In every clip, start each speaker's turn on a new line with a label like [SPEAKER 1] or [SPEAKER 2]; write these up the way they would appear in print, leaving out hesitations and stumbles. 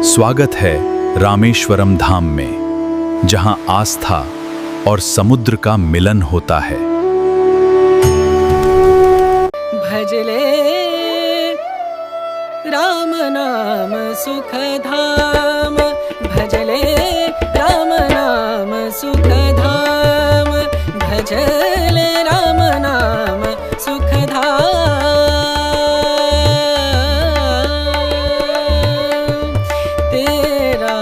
[SPEAKER 1] स्वागत है रामेश्वरम धाम में, जहां आस्था और समुद्र का मिलन होता है।
[SPEAKER 2] भजले राम नाम सुख धाम, भजले राम नाम सुख धाम, भजले राम नाम सुख धाम। तेरा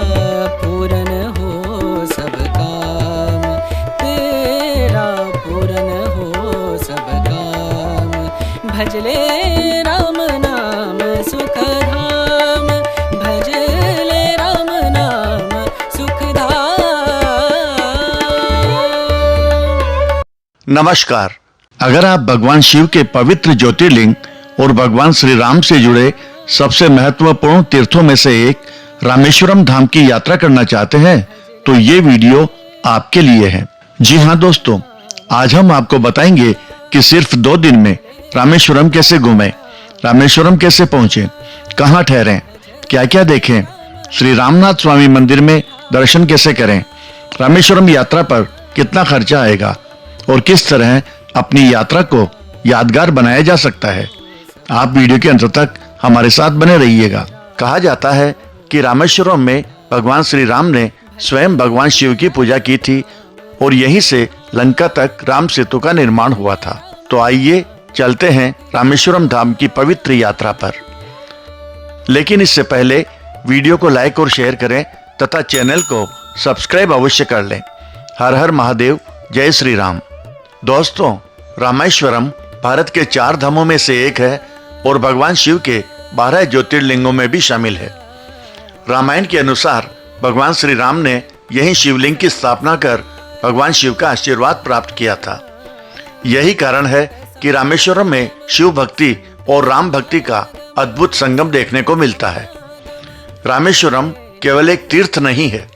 [SPEAKER 2] पूरन हो सब काम, तेरा पूरन हो सब काम, भजले राम नाम सुख धाम, भजले राम नाम सुख धाम।
[SPEAKER 3] नमस्कार। अगर आप भगवान शिव के पवित्र ज्योतिर्लिंग और भगवान श्री राम से जुड़े सबसे महत्वपूर्ण तीर्थों में से एक रामेश्वरम धाम की यात्रा करना चाहते हैं तो ये वीडियो आपके लिए है। जी हाँ दोस्तों, आज हम आपको बताएंगे कि सिर्फ 2 दिन में रामेश्वरम कैसे घूमें, रामेश्वरम कैसे पहुंचे, कहां ठहरें, क्या क्या देखें, श्री रामनाथ स्वामी मंदिर में दर्शन कैसे करें, रामेश्वरम यात्रा पर कितना खर्चा आएगा और किस तरह अपनी यात्रा को यादगार बनाया जा सकता है। आप वीडियो के अंत तक हमारे साथ बने रहिएगा। कहा जाता है कि रामेश्वरम में भगवान श्री राम ने स्वयं भगवान शिव की पूजा की थी और यहीं से लंका तक राम सेतु का निर्माण हुआ था। तो आइए चलते हैं रामेश्वरम धाम की पवित्र यात्रा पर। लेकिन इससे पहले वीडियो को लाइक और शेयर करें तथा चैनल को सब्सक्राइब अवश्य कर लें। हर हर महादेव, जय श्री राम। दोस्तों, रामेश्वरम भारत के 4 धामों में से एक है और भगवान शिव के 12 ज्योतिर्लिंगों में भी शामिल है। रामायण के अनुसार भगवान श्री राम ने यहीं शिवलिंग की स्थापना कर भगवान शिव का आशीर्वाद प्राप्त किया था। यही कारण है कि रामेश्वरम में शिव भक्ति और राम भक्ति का अद्भुत संगम देखने को मिलता है। रामेश्वरम केवल एक तीर्थ नहीं है,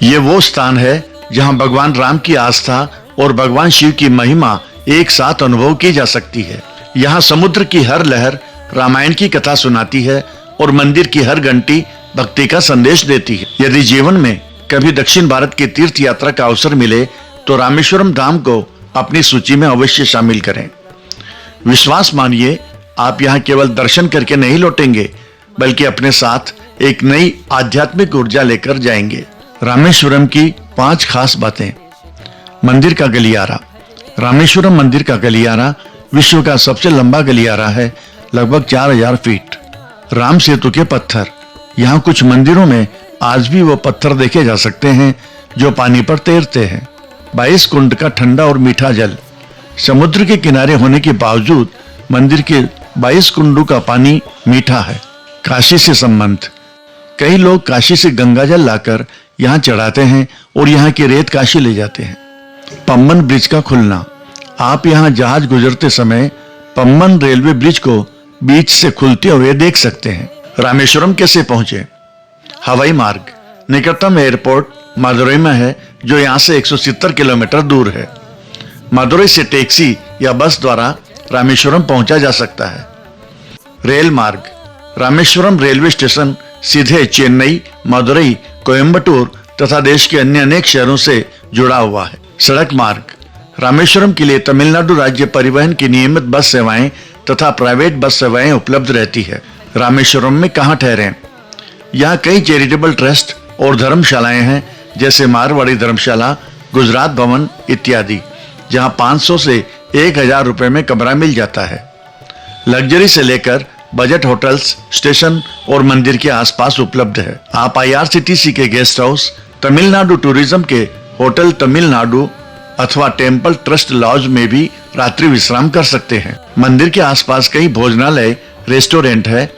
[SPEAKER 3] ये वो स्थान है जहां भगवान राम की आस्था और भगवान शिव की महिमा एक साथ अनुभव की जा सकती है। यहाँ समुद्र की हर लहर रामायण की कथा सुनाती है और मंदिर की हर घंटी भक्ति का संदेश देती है। यदि जीवन में कभी दक्षिण भारत की तीर्थ यात्रा का अवसर मिले तो रामेश्वरम धाम को अपनी सूची में अवश्य शामिल करें। विश्वास मानिए, आप यहाँ केवल दर्शन करके नहीं लौटेंगे बल्कि अपने साथ एक नई आध्यात्मिक ऊर्जा लेकर जाएंगे। रामेश्वरम की 5 खास बातें। मंदिर का गलियारा। रामेश्वरम मंदिर का गलियारा विश्व का सबसे लंबा गलियारा है, लगभग 4000 फीट। राम सेतु के पत्थर। यहाँ कुछ मंदिरों में आज भी वो पत्थर देखे जा सकते हैं जो पानी पर तैरते हैं। 22 कुंड का ठंडा और मीठा जल। समुद्र के किनारे होने के बावजूद मंदिर के 22 कुंडों का पानी मीठा है। काशी से संबंध। कई लोग काशी से गंगा जल लाकर यहाँ चढ़ाते हैं और यहाँ की रेत काशी ले जाते हैं। पम्बन ब्रिज का खुलना। आप यहाँ जहाज गुजरते समय पम्बन रेलवे ब्रिज को बीच से खुलते हुए देख सकते हैं। रामेश्वरम कैसे पहुंचे। हवाई मार्ग। निकटतम एयरपोर्ट मदुरई में है जो यहाँ से 170 किलोमीटर दूर है। मदुरई से टैक्सी या बस द्वारा रामेश्वरम पहुंचा जा सकता है। रेल मार्ग। रामेश्वरम रेलवे स्टेशन सीधे चेन्नई, मदुरई, कोयम्बटूर तथा देश के अन्य अनेक शहरों से जुड़ा हुआ है। सड़क मार्ग। रामेश्वरम के लिए तमिलनाडु राज्य परिवहन की नियमित बस सेवाएं तथा प्राइवेट बस सेवाएं उपलब्ध रहती है। रामेश्वरम में कहां ठहरें। यहाँ कई चैरिटेबल ट्रस्ट और धर्मशालाएं हैं, जैसे मारवाड़ी धर्मशाला, गुजरात भवन इत्यादि, जहां 500 से 1000 रुपए में कमरा मिल जाता है। लग्जरी से लेकर बजट होटल्स स्टेशन और मंदिर के आसपास उपलब्ध है। आप IRCTC के गेस्ट हाउस, तमिलनाडु टूरिज्म के होटल तमिलनाडु अथवा टेम्पल ट्रस्ट लॉज में भी रात्रि विश्राम कर सकते हैं। मंदिर के आसपास कई भोजनालय, रेस्टोरेंट है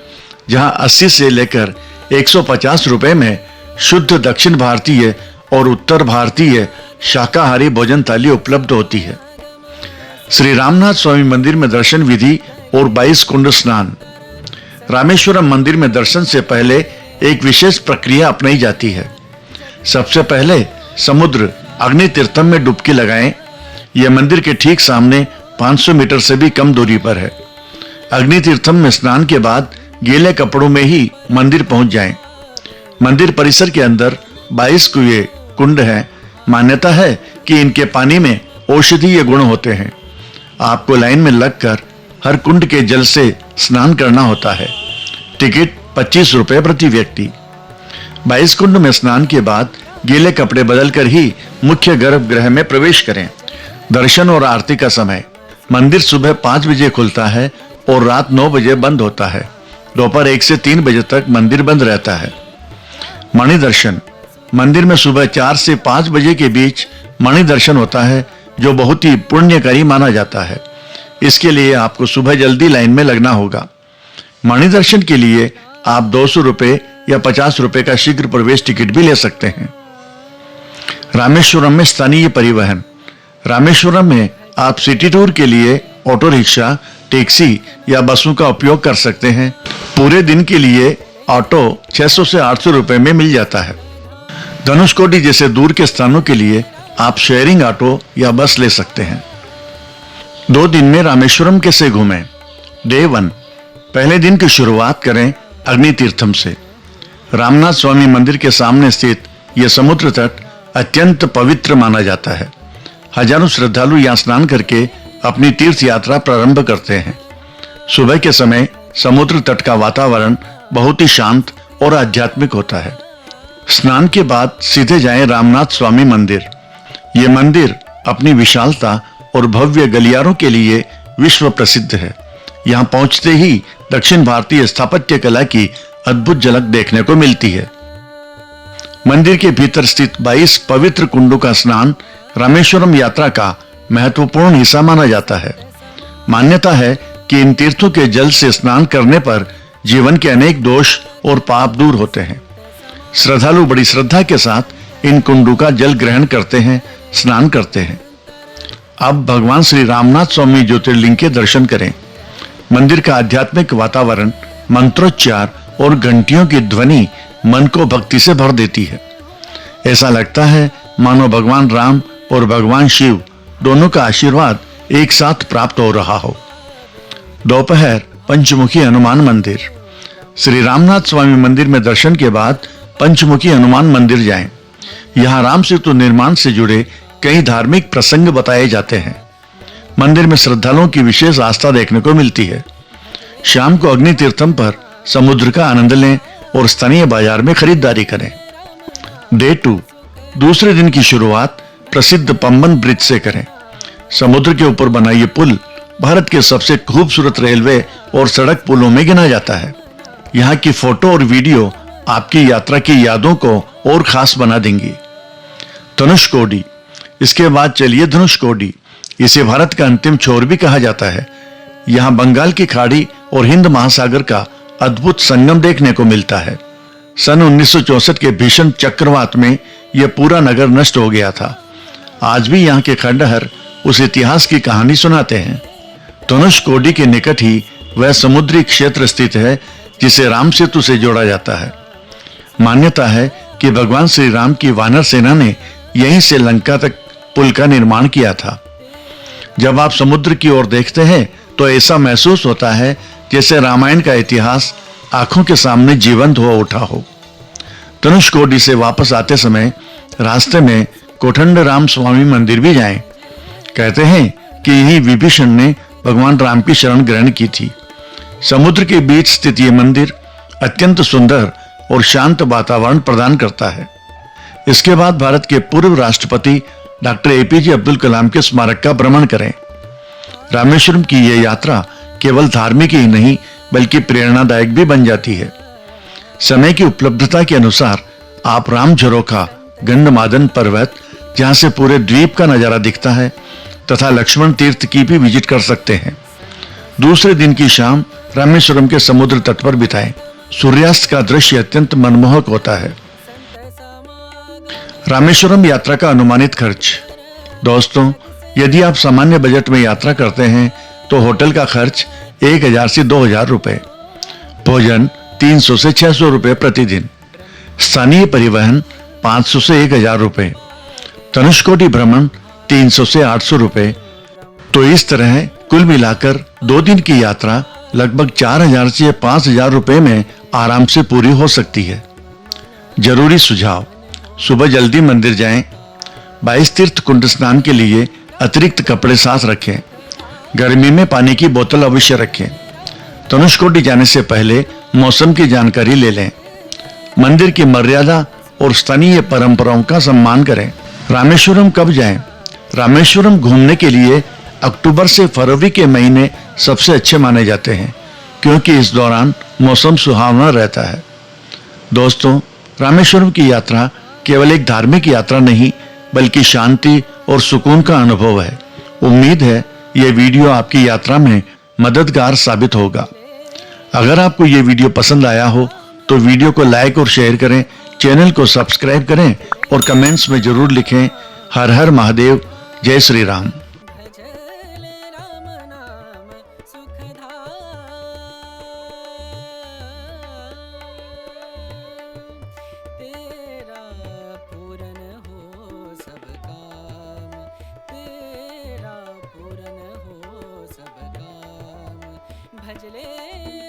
[SPEAKER 3] जहां 80 से लेकर 150 रुपए में शुद्ध दक्षिण भारतीय और उत्तर भारतीय शाकाहारी भोजन थाली उपलब्ध होती है। श्री रामनाथ स्वामी मंदिर में दर्शन विधि और 22 कुंड स्नान। रामेश्वरम मंदिर में दर्शन से पहले एक विशेष प्रक्रिया अपनाई जाती है। सबसे पहले समुद्र अग्नि तीर्थम में डुबकी लगाएं। यह मंदिर के ठीक सामने 500 मीटर से भी कम दूरी पर है। अग्नि तीर्थम में स्नान के बाद गीले कपड़ों में ही मंदिर पहुंच जाएं। मंदिर परिसर के अंदर 22 कुएं कुंड हैं। मान्यता है कि इनके पानी में औषधीय गुण होते हैं। आपको लाइन में लगकर हर कुंड के जल से स्नान करना होता है। टिकट 25 रुपए प्रति व्यक्ति। 22 कुंड में स्नान के बाद गीले कपड़े बदलकर ही मुख्य गर्भगृह में प्रवेश करें। दर्शन और आरती का समय। मंदिर सुबह 5 बजे खुलता है और रात 9 बजे बंद होता है। दोपहर 1 से 3 बजे तक मंदिर बंद रहता है। मणि दर्शन। मंदिर में सुबह 4 से 5 बजे के बीच मणि दर्शन होता है, जो बहुत ही पुण्यकारी माना जाता है। इसके लिए आपको सुबह जल्दी लाइन में लगना होगा। मणि दर्शन के लिए आप 200 रुपए या 50 रुपए का शीघ्र प्रवेश टिकट भी ले सकते हैं। रामेश्वरम में स्थानीय परिवहन। रामेश्वरम में आप सिटी टूर के लिए ऑटो रिक्शा, टैक्सी या बसों का उपयोग कर सकते हैं। पूरे दिन के लिए ऑटो 600 से 800 रुपए में मिल जाता है। धनुषकोडी जैसे दूर के स्थानों के लिए आप शेयरिंग ऑटो या बस ले सकते हैं। 2 दिन में रामेश्वरम कैसे घूमें। डे 1। पहले दिन की शुरुआत करें अग्नि तीर्थम से। रामनाथ स्वामी मंदिर के सामने स्थित यह समुद्र तट अत्यंत पवित्र माना जाता है। हजारों श्रद्धालु यहाँ स्नान करके अपनी तीर्थ यात्रा प्रारंभ करते हैं। सुबह के समय समुद्र तट का वातावरण बहुत ही शांत और आध्यात्मिक होता है। स्नान के बाद सीधे जाएं रामनाथ स्वामी मंदिर। ये मंदिर अपनी विशालता और भव्य गलियारों के लिए विश्व प्रसिद्ध है। यहाँ पहुंचते ही दक्षिण भारतीय स्थापत्य कला की अद्भुत झलक देखने को मिलती है। मंदिर के भीतर स्थित 22 पवित्र कुंडों का स्नान रामेश्वरम यात्रा का महत्वपूर्ण हिस्सा माना जाता है। मान्यता है कि इन तीर्थों के जल से स्नान करने पर जीवन के अनेक दोष और पाप दूर होते हैं। श्रद्धालु बड़ी श्रद्धा के साथ इन कुंडों का जल ग्रहण करते हैं, स्नान करते हैं। अब भगवान श्री रामनाथ स्वामी ज्योतिर्लिंग के दर्शन करें। मंदिर का आध्यात्मिक वातावरण, मंत्रोच्चार और घंटियों की ध्वनि मन को भक्ति से भर देती है। ऐसा लगता है मानो भगवान राम और भगवान शिव दोनों का आशीर्वाद एक साथ प्राप्त हो रहा हो। दोपहर पंचमुखी हनुमान मंदिर। श्री रामनाथ स्वामी मंदिर में दर्शन के बाद पंचमुखी हनुमान मंदिर जाएं। यहाँ राम सेतु निर्माण से जुड़े कई धार्मिक प्रसंग बताए जाते हैं। मंदिर में श्रद्धालुओं की विशेष आस्था देखने को मिलती है। शाम को अग्नि तीर्थम पर समुद्र का आनंद लें और स्थानीय बाजार में खरीदारी करें। डे 2। दूसरे दिन की शुरुआत प्रसिद्ध पंबन ब्रिज से करें। समुद्र के ऊपर बना ये पुल भारत के सबसे खूबसूरत रेलवे और सड़क पुलों में गिना जाता है। यहाँ की फोटो और वीडियो आपकी यात्रा की यादों को और खास बना देंगी। धनुषकोडी। इसके बाद चलिए धनुषकोडी। इसे भारत का अंतिम छोर भी कहा जाता है। यहाँ बंगाल की खाड़ी और हिंद महासागर का अद्भुत संगम देखने को मिलता है। सन 1964 के भीषण चक्रवात में यह पूरा नगर नष्ट हो गया था। आज भी यहाँ के खंडहर उस इतिहास की कहानी सुनाते हैं। धनुषकोडी के निकट ही वह समुद्री क्षेत्र स्थित है जिसे राम सेतु से जोड़ा जाता है। मान्यता है कि भगवान श्री राम की वानर सेना ने यहीं से लंका तक पुल का निर्माण किया था। जब आप समुद्र की ओर देखते हैं तो ऐसा महसूस होता है जैसे रामायण का इतिहास आंखों के सामने जीवंत हो उठा हो। धनुषकोडी से वापस आते समय रास्ते में कोठंड राम स्वामी मंदिर भी जाएं। कहते हैं कि यही विभीषण ने भगवान राम की शरण ग्रहण की थी। समुद्र के बीच स्थित यह मंदिर अत्यंत सुंदर और शांत वातावरण प्रदान करता है। इसके बाद भारत के पूर्व राष्ट्रपति डॉक्टर एपीजे अब्दुल कलाम के स्मारक का भ्रमण करें। रामेश्वरम की यह यात्रा केवल धार्मिक ही नहीं बल्कि प्रेरणादायक भी बन जाती है। समय की उपलब्धता के अनुसार आप राम झरोखा, गंडमादन पर्वत जहां से पूरे द्वीप का नजारा दिखता है, तथा लक्ष्मण तीर्थ की भी विजिट कर सकते हैं। दूसरे दिन की शाम रामेश्वरम के समुद्र तट पर बिताएं। सूर्यास्त का दृश्य अत्यंत मनमोहक होता है। रामेश्वरम यात्रा का अनुमानित खर्च। दोस्तों, यदि आप सामान्य बजट में यात्रा करते हैं तो होटल का खर्च 1000 से 2000 रुपए, भोजन 300 से 600 रुपए प्रतिदिन, स्थानीय परिवहन 500 से 1000 रुपए, धनुषकोडी भ्रमण 300 से 800 रुपए। तो इस तरह कुल मिलाकर 2 दिन की यात्रा लगभग 4000 से 5000 रुपए में आराम से पूरी हो सकती है। जरूरी सुझाव: सुबह जल्दी मंदिर जाएं। 22 तीर्थ कुंड स्नान के लिए अतिरिक्त कपड़े साथ रखें। गर्मी में पानी की बोतल अवश्य रखें। धनुषकोटी जाने से पहले मौसम की जानकारी ले लें। मंदिर की मर्यादा और स्थानीय परंपराओं का सम्मान करें। रामेश्वरम कब जाएं? रामेश्वरम घूमने के लिए अक्टूबर से फरवरी के महीने सबसे अच्छे माने जाते हैं, क्योंकि इस दौरान मौसम सुहावना रहता है। दोस्तों, रामेश्वरम की यात्रा केवल एक धार्मिक यात्रा नहीं, बल्कि शांति और सुकून का अनुभव है। उम्मीद है यह वीडियो आपकी यात्रा में मददगार साबित होगा। अगर आपको यह वीडियो पसंद आया हो तो वीडियो को लाइक और शेयर करें, चैनल को सब्सक्राइब करें और कमेंट्स में जरूर लिखें हर हर महादेव, जय श्री राम।
[SPEAKER 2] भजल राम नाम सुखधाम, तेरा पूरन हो सब काम, तेरा पूरन हो सब काम। भजले